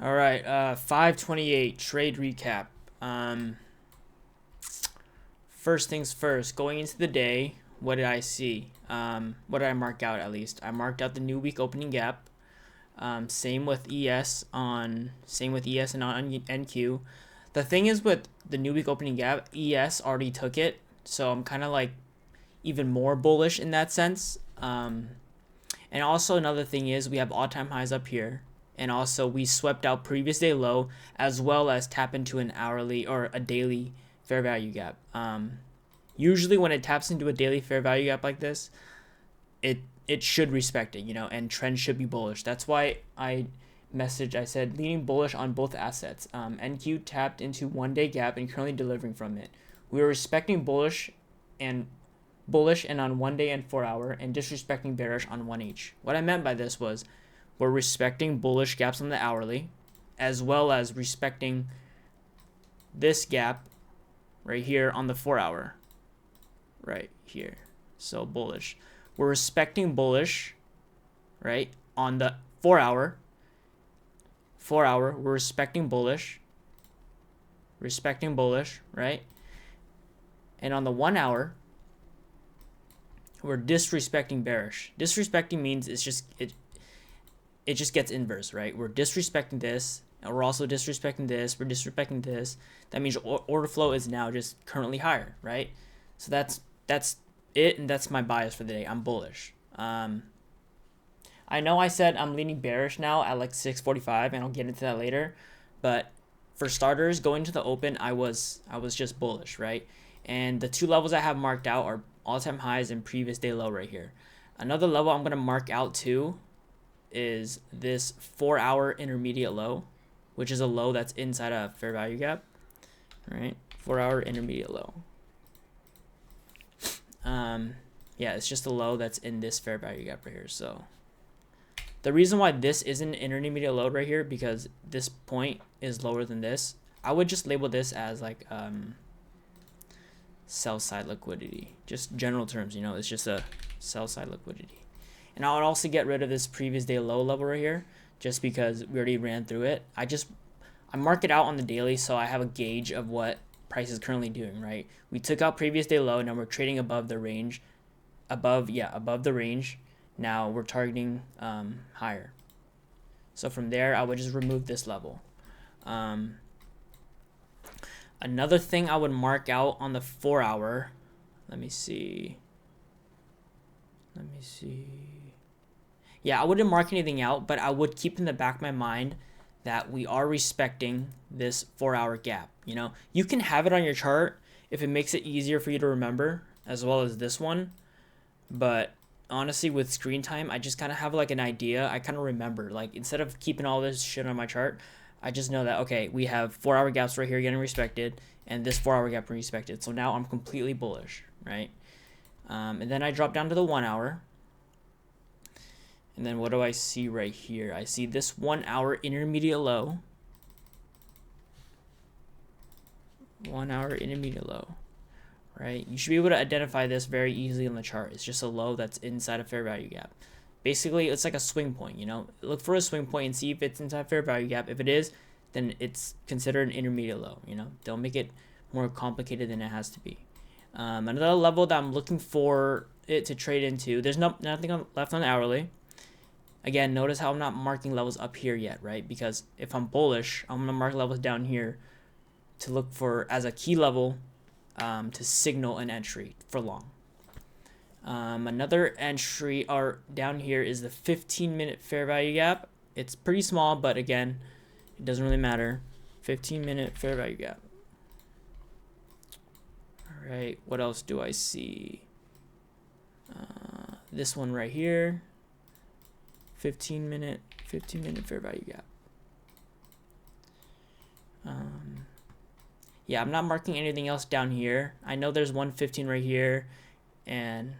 All right, 528 trade recap. First things first, going into the day, what did I see? What did I mark out at least? I marked out the new week opening gap. Same with ES and on NQ. The thing is with the new week opening gap, ES already took it, so I'm kind of like even more bullish in that sense. And also another thing is we have all-time highs up here, and also we swept out previous day low as well as tap into an hourly or a daily fair value gap. Usually when it taps into a daily fair value gap like this, it should respect it, and trend should be bullish. That's why I said leaning bullish on both assets. NQ tapped into 1 day gap and currently delivering from it. We were respecting bullish and on 1 day and 4 hour, and disrespecting bearish on 1H. What I meant by this was we're respecting bullish gaps on the hourly as well as respecting this gap right here on the 4 hour right here. So bullish, we're respecting bullish right on the 4 hour. We're respecting bullish right, and on the 1 hour we're disrespecting bearish. Disrespecting means it just gets inverse, right? We're disrespecting this, and we're also disrespecting this. We're disrespecting this. That means order flow is now just currently higher, right? So that's it, and that's my bias for the day. I'm bullish. I know I said I'm leaning bearish now at like 6:45, and I'll get into that later. But for starters, going to the open, I was just bullish, right? And the two levels I have marked out are all-time highs and previous day low right here. Another level I'm going to mark out too is this 4-hour intermediate low, which is a low that's inside a fair value gap, right? 4-hour intermediate low. Yeah, it's just a low that's in this fair value gap right here. So the reason why this isn't an intermediate low right here, because this point is lower than this. I would just label this as like sell side liquidity, just general terms, it's just a sell side liquidity. And I would also get rid of this previous day low level right here, just because we already ran through it. I mark it out on the daily, so I have a gauge of what price is currently doing, right? We took out previous day low, now we're trading above the range, above the range. Now we're targeting higher. So from there, I would just remove this level. Another thing I would mark out on the 4-hour, let me see. Yeah, I wouldn't mark anything out, but I would keep in the back of my mind that we are respecting this 4-hour gap. You can have it on your chart if it makes it easier for you to remember, as well as this one. But honestly, with screen time, I just kind of have like an idea. I kind of remember, like, instead of keeping all this shit on my chart, I just know that, okay, we have 4-hour gaps right here getting respected, and this 4-hour gap respected. So now I'm completely bullish, right? And then I drop down to the 1-hour. And then what do I see right here? I see this 1-hour intermediate low. 1-hour intermediate low, right? You should be able to identify this very easily on the chart. It's just a low that's inside a fair value gap. Basically, it's like a swing point, Look for a swing point and see if it's inside fair value gap. If it is, then it's considered an intermediate low, Don't make it more complicated than it has to be. Another level that I'm looking for it to trade into, there's nothing left on the hourly. Again, notice how I'm not marking levels up here yet, right? Because if I'm bullish, I'm going to mark levels down here to look for as a key level to signal an entry for long. Another entry down here is the 15-minute fair value gap. It's pretty small, but again, it doesn't really matter. 15-minute fair value gap. All right, what else do I see? This one right here. 15-minute fair value gap. Yeah, I'm not marking anything else down here. I know there's 115 right here and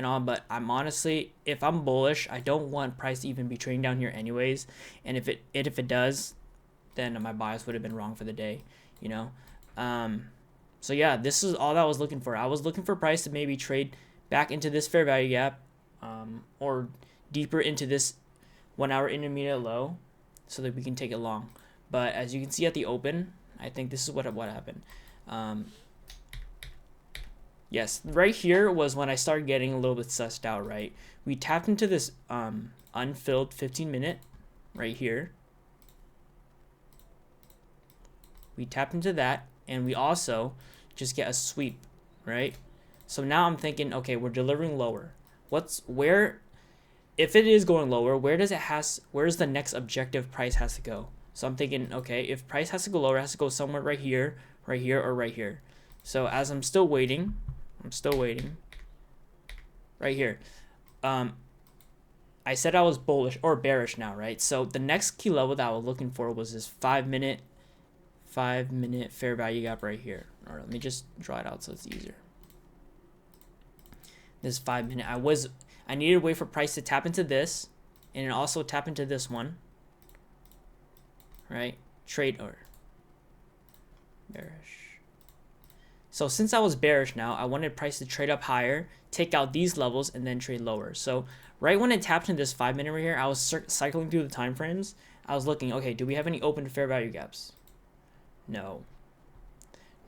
all, but I'm honestly, if I'm bullish, I don't want price to even be trading down here anyways. And if it does, then my bias would have been wrong for the day, So yeah, this is all that I was looking for. I was looking for price to maybe trade back into this fair value gap, or deeper into this 1 hour intermediate low, so that we can take it long. But as you can see at the open, I think this is what happened. Yes, right here was when I started getting a little bit sussed out, right? We tapped into this unfilled 15-minute right here. We tapped into that, and we also just get a sweep, right? So now I'm thinking, okay, we're delivering lower. If it is going lower, where's the next objective price has to go? So I'm thinking, okay, if price has to go lower, it has to go somewhere right here, or right here. So as I'm still waiting right here. I said I was bullish or bearish now, right? So the next key level that I was looking for was this 5-minute fair value gap right here. Or let me just draw it out so it's easier. This 5-minute, I needed to wait for price to tap into this, and also tap into this one, right? Trade or bearish. So since I was bearish now, I wanted price to trade up higher, take out these levels, and then trade lower. So right when it tapped into this 5-minute right here, I was cycling through the time frames. I was looking, okay, do we have any open fair value gaps? No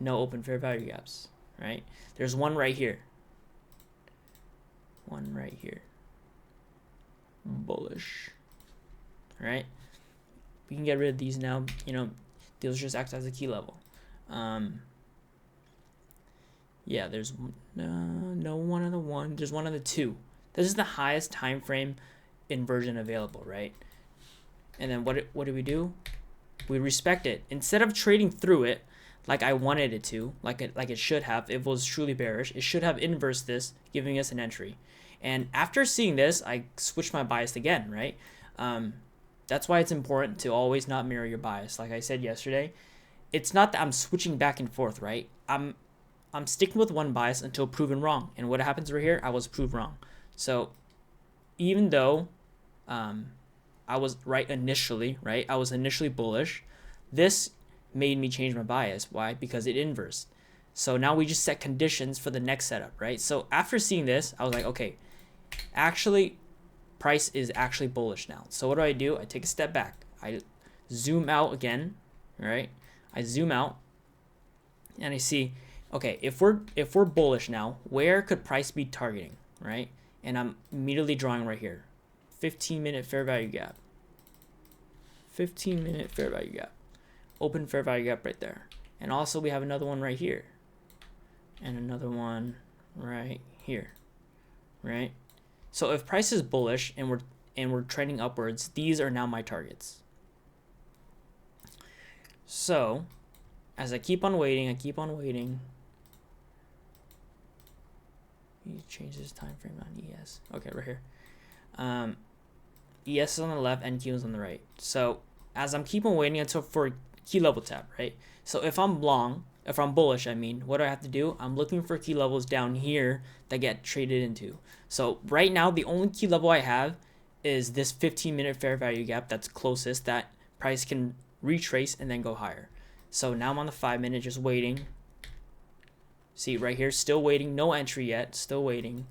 open fair value gaps, right? There's one right here. Bullish, right? We can get rid of these now. Those just act as a key level. Yeah, there's no one of the one. There's one of the two. This is the highest time frame inversion available, right? And then what do? We respect it. Instead of trading through it like I wanted it to, like it should have, if it was truly bearish, it should have inversed this, giving us an entry. And after seeing this, I switched my bias again, right? That's why it's important to always not mirror your bias. Like I said yesterday, it's not that I'm switching back and forth, right? I'm sticking with one bias until proven wrong. And what happens right here, I was proved wrong. So even though I was right initially, right? I was initially bullish. This made me change my bias. Why? Because it inversed. So now we just set conditions for the next setup, right? So after seeing this, I was like, okay, actually, price is actually bullish now. So what do? I take a step back. I zoom out again, right? I zoom out, and I see, okay, if we're bullish now, where could price be targeting, right? And I'm immediately drawing right here, 15-minute fair value gap. 15-minute fair value gap. Open fair value gap right there. And also we have another one right here. And another one right here. Right? So if price is bullish and we're trending upwards, these are now my targets. So as I keep on waiting, you change this time frame on ES. Okay, right here. ES is on the left, NQ is on the right. So as I'm keep on waiting until for key level tap, right? So if I'm bullish, I mean, what do I have to do? I'm looking for key levels down here that get traded into. So right now, the only key level I have is this 15-minute fair value gap that's closest that price can retrace and then go higher. So now I'm on the 5-minute, just waiting. See right here, still waiting, no entry yet, still waiting.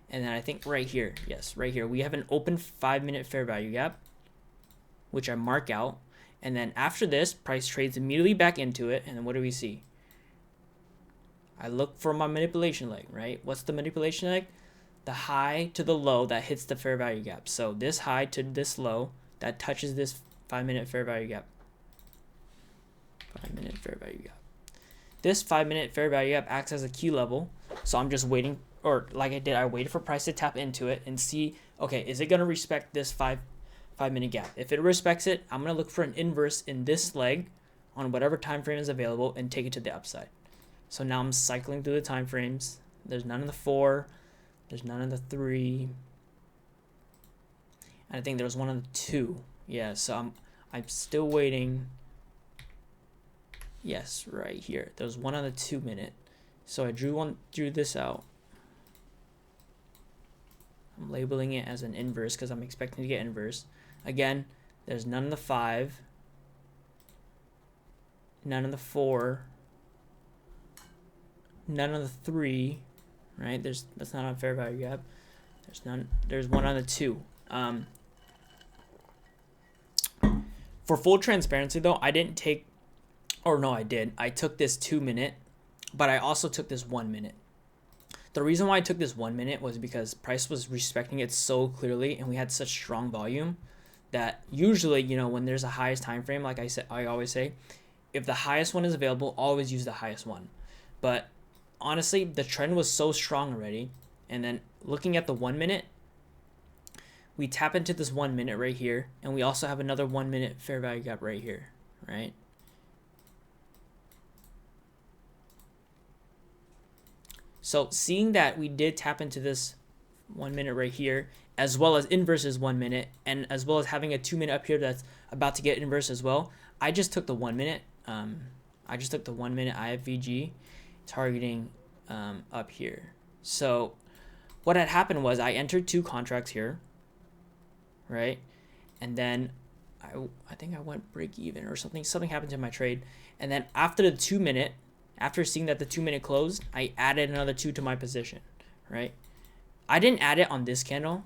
And then I think right here, yes, right here, we have an open 5-minute fair value gap, which I mark out. And then after this, price trades immediately back into it. And then what do we see? I look for my manipulation leg, right? What's the manipulation leg? The high to the low that hits the fair value gap. So this high to this low that touches this 5-minute fair value gap. 5-minute fair value gap. This 5-minute fair value gap acts as a key level. So I'm just waiting, or like I did, I waited for price to tap into it and see, okay, is it going to respect this 5-minute gap? If it respects it, I'm going to look for an inverse in this leg on whatever time frame is available and take it to the upside. So now I'm cycling through the time frames. There's none in the 4. There's none in the 3. And I think there's one in the 2. Yeah, so I'm still waiting. Yes, right here. There's one on the 2-minute. So I drew this out. I'm labeling it as an inverse because I'm expecting to get inverse. Again, there's none in the 5. None in the 4. None on the 3, right? That's not on fair value gap. There's one on the 2. For full transparency though, I didn't take, or no, I did. I took this 2 minute, but I also took this 1 minute. The reason why I took this 1 minute was because price was respecting it so clearly, and we had such strong volume that usually, you know, when there's a highest time frame, like I always say, if the highest one is available, always use the highest one. But honestly, the trend was so strong already. And then looking at the 1 minute, we tap into this 1 minute right here, and we also have another 1 minute fair value gap right here, right? So seeing that we did tap into this 1 minute right here, as well as inverses 1 minute, and as well as having a 2 minute up here that's about to get inverse as well, I just took the 1 minute. I just took the 1 minute IFVG targeting up here. So what had happened was I entered 2 contracts here, right? And then I think I went break even or something. Something happened to my trade. And then after the 2 minute, after seeing that the 2 minute closed, I added another 2 to my position, right? I didn't add it on this candle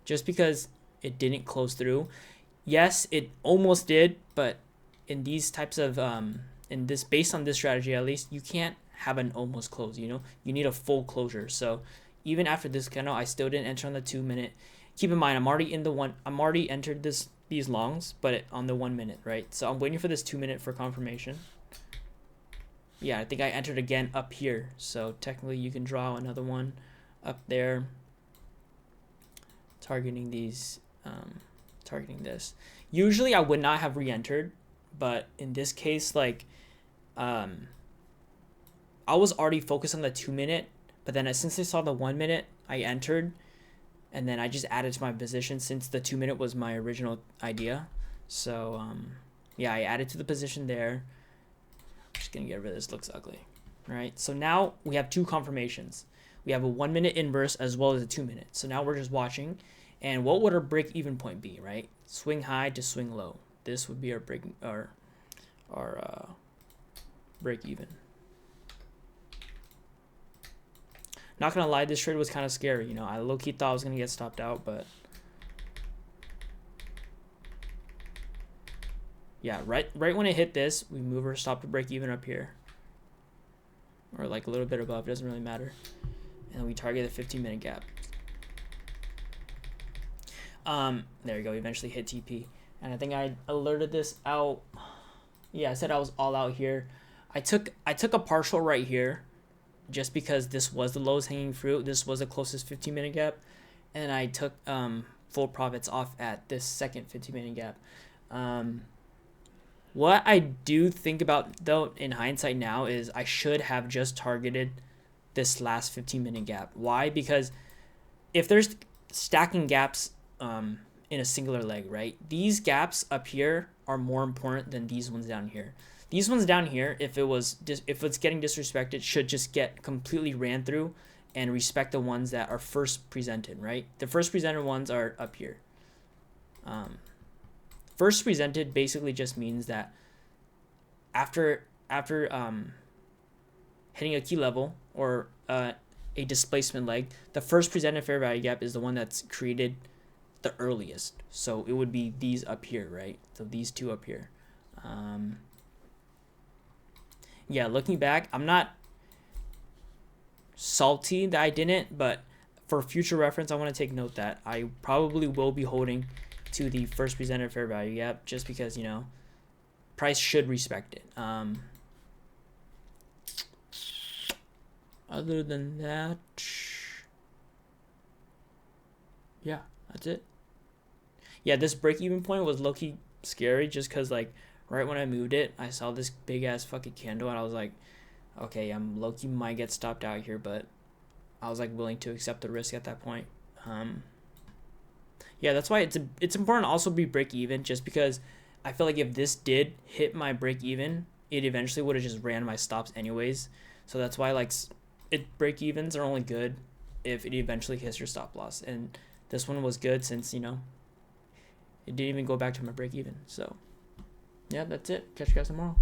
just because it didn't close through. Yes, it almost did, but in these types of based on this strategy at least, you can't have an almost close, you know? You need a full closure. So even after this candle, I still didn't enter on the 2 minute. Keep in mind, I'm already entered these longs, but on the 1 minute, right? So I'm waiting for this 2 minute for confirmation. Yeah, I think I entered again up here. So technically you can draw another one up there, targeting these, targeting this. Usually I would not have re-entered, but in this case, like, I was already focused on the 2 minute, but then since I saw the 1 minute, I entered, and then I just added to my position since the 2 minute was my original idea. So yeah, I added to the position there. I'm just gonna get rid of this, looks ugly. All right, so now we have 2 confirmations. We have a 1 minute inverse as well as a 2 minute. So now we're just watching, and what would our break even point be, right? Swing high to swing low. This would be our break even. Not gonna lie, this trade was kind of scary. You know, I low-key thought I was gonna get stopped out, but yeah, right when it hit this, we move our stop to break even up here, or like a little bit above. Doesn't really matter. And then we target the 15-minute gap. There you go. We eventually hit TP, and I think I alerted this out. Yeah, I said I was all out here. I took a partial right here, just because this was the lowest hanging fruit. This was the closest 15-minute gap, and I took full profits off at this second 15-minute gap. What I do think about though in hindsight now is I should have just targeted this last 15-minute gap. Why? Because if there's stacking gaps in a singular leg, right? These gaps up here are more important than these ones down here. These ones down here, if it's getting disrespected, should just get completely ran through and respect the ones that are first presented, right? The first presented ones are up here. First presented basically just means that after hitting a key level or a displacement leg, the first presented fair value gap is the one that's created the earliest. So it would be these up here, right? So these 2 up here. Yeah, looking back, I'm not salty that I didn't, but for future reference, I want to take note that I probably will be holding to the first presented fair value gap just because, you know, price should respect it. Other than that, yeah, that's it. Yeah, this break-even point was low-key scary just because, like, right when I moved it, I saw this big-ass fucking candle, and I was like, okay, I'm low-key might get stopped out here, but I was, like, willing to accept the risk at that point. Yeah, that's why it's important to also be break-even, just because I feel like if this did hit my break-even, it eventually would have just ran my stops anyways. So that's why, like, break-evens are only good if it eventually hits your stop loss. And this one was good since, you know, it didn't even go back to my break-even. So, yeah, that's it. Catch you guys tomorrow.